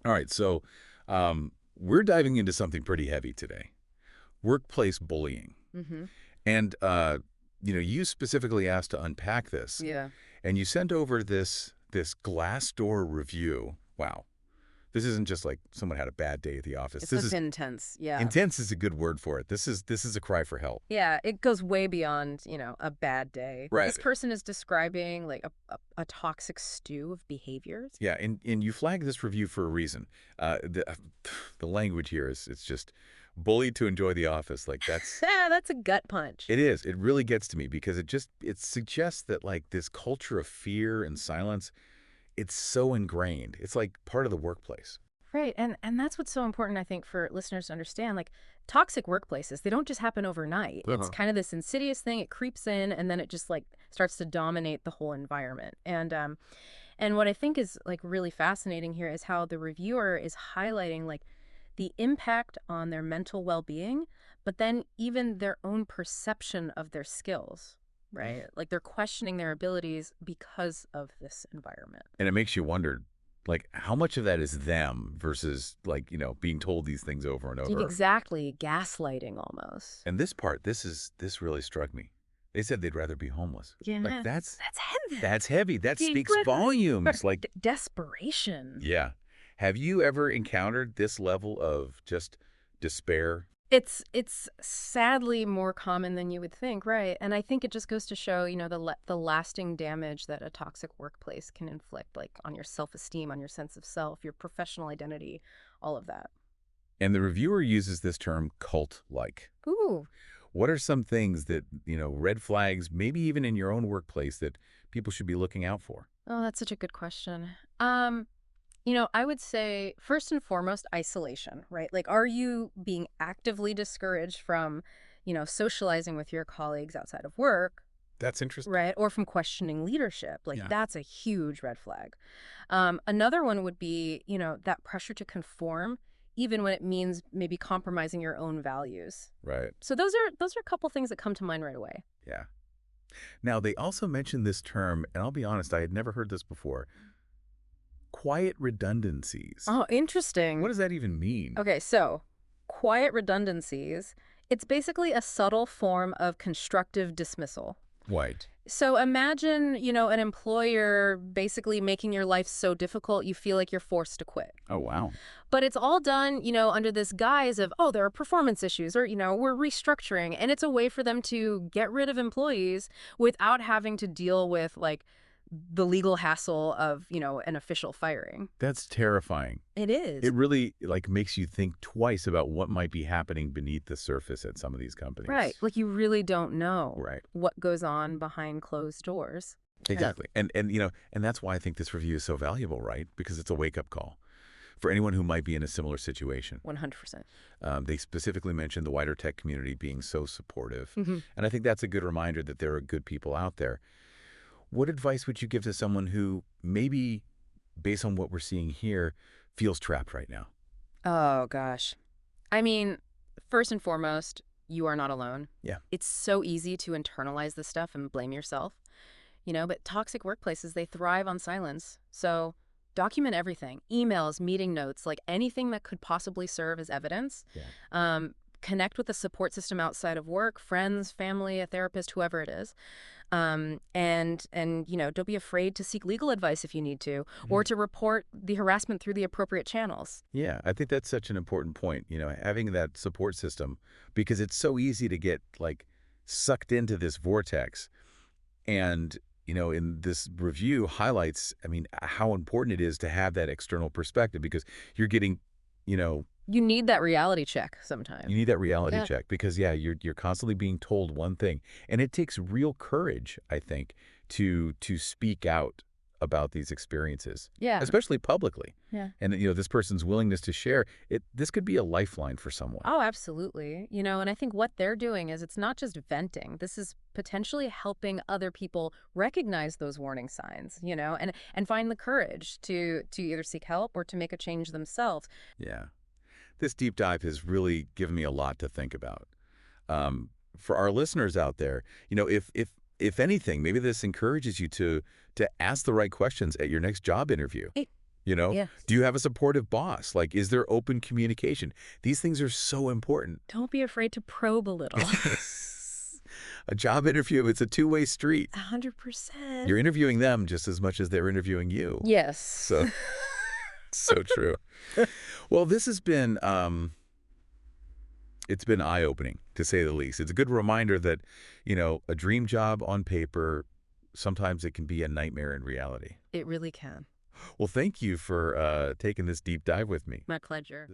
All right, so we're diving into something pretty heavy today. Workplace bullying. Mm-hmm. And, you specifically asked to unpack this, Yeah. and you sent over this Glassdoor review. Wow. This isn't just like someone had a bad day at the office. It's This just is intense. Yeah. intense is a good word for it. This is a cry for help. Yeah, it goes way beyond, a bad day. Right. This person is describing like a toxic stew of behaviors. Yeah, and you flagged this review for a reason. The language here is it's just bullied to enjoy the office. Like that's That's a gut punch. it is. It really gets to me because it suggests that like this culture of fear and silence, it's so ingrained. It's like part of the workplace. Right. And that's what's so important, I think, for listeners to understand. Like toxic workplaces, they don't just happen overnight. It's Uh-huh. kind of this insidious thing. It creeps in and then it just like starts to dominate the whole environment. And what I think is like really fascinating here is how the reviewer is highlighting like the impact on their mental well-being, but then even their own perception of their skills, right? Like they're questioning their abilities because of this environment. And it makes you wonder, like, how much of that is them versus like, being told these things over and over. Exactly, gaslighting almost. And this really struck me. They said they'd rather be homeless. Yeah, Like that's that's heavy. that's heavy. That Deep speaks breath. volumes. Like, Desperation. yeah. Have you ever encountered this level of just despair? It's sadly more common than you would think, right? And I think it just goes to show, the lasting damage that a toxic workplace can inflict, like on your self-esteem, on your sense of self, your professional identity, all of that. And the reviewer uses this term cult-like. Ooh. What are some things that, red flags, maybe even in your own workplace, that people should be looking out for? Oh, that's such a good question. I would say first and foremost, isolation, right? Like, are you being actively discouraged from, socializing with your colleagues outside of work, That's interesting. right? Or from questioning leadership? Like, Yeah. that's a huge red flag. Another one would be, that pressure to conform, even when it means maybe compromising your own values. Right. So those are a couple things that come to mind right away. Yeah. Now, they also mentioned this term, and I'll be honest, I had never heard this before. Quiet redundancies. Oh, interesting. What does that even mean? Okay, so quiet redundancies, it's basically a subtle form of constructive dismissal. White. So imagine, an employer basically making your life so difficult you feel like you're forced to quit. Oh, wow. But it's all done, under this guise of, oh, there are performance issues or, we're restructuring. And it's a way for them to get rid of employees without having to deal with like the legal hassle of, an official firing. That's terrifying. It is. It really like makes you think twice about what might be happening beneath the surface at some of these companies. Right. Like you really don't know Right. what goes on behind closed doors. Exactly. And that's why I think this review is so valuable, right? Because it's a wake-up call for anyone who might be in a similar situation. 100%. They specifically mentioned the wider tech community being so supportive. Mm-hmm. And I think that's a good reminder that there are good people out there. What advice would you give to someone who maybe, based on what we're seeing here, feels trapped right now? Oh, gosh. I mean, first and foremost, you are not alone. Yeah. It's so easy to internalize this stuff and blame yourself, but toxic workplaces, they thrive on silence. So document everything, emails, meeting notes, like anything that could possibly serve as evidence. Yeah. Connect with a support system outside of work, friends, family, a therapist, whoever it is. And don't be afraid to seek legal advice if you need to, or to report the harassment through the appropriate channels. Yeah, I think that's such an important point, having that support system, because it's so easy to get like sucked into this vortex. And, in this review highlights, I mean, how important it is to have that external perspective because you're getting, You need that reality check sometimes. you need that reality Yeah. check because you're constantly being told one thing, and it takes real courage, I think, to speak out about these experiences, Yeah. especially publicly. Yeah. And this person's willingness to share it. This could be a lifeline for someone. Oh, absolutely. And I think what they're doing is it's not just venting. This is potentially helping other people recognize those warning signs, and find the courage to either seek help or to make a change themselves. Yeah. This deep dive has really given me a lot to think about. For our listeners out there, if anything, maybe this encourages you to ask the right questions at your next job interview. It- You know, Yes. do you have a supportive boss? Like, is there open communication? These things are so important. Don't be afraid to probe a little. A job interview, it's a two-way street. 100%. You're interviewing them just as much as they're interviewing you. Yes. So, so true. Well, this has been, it's been eye-opening, to say the least. It's a good reminder that, a dream job on paper, sometimes it can be a nightmare in reality. It really can. Well, thank you for taking this deep dive with me. My pleasure.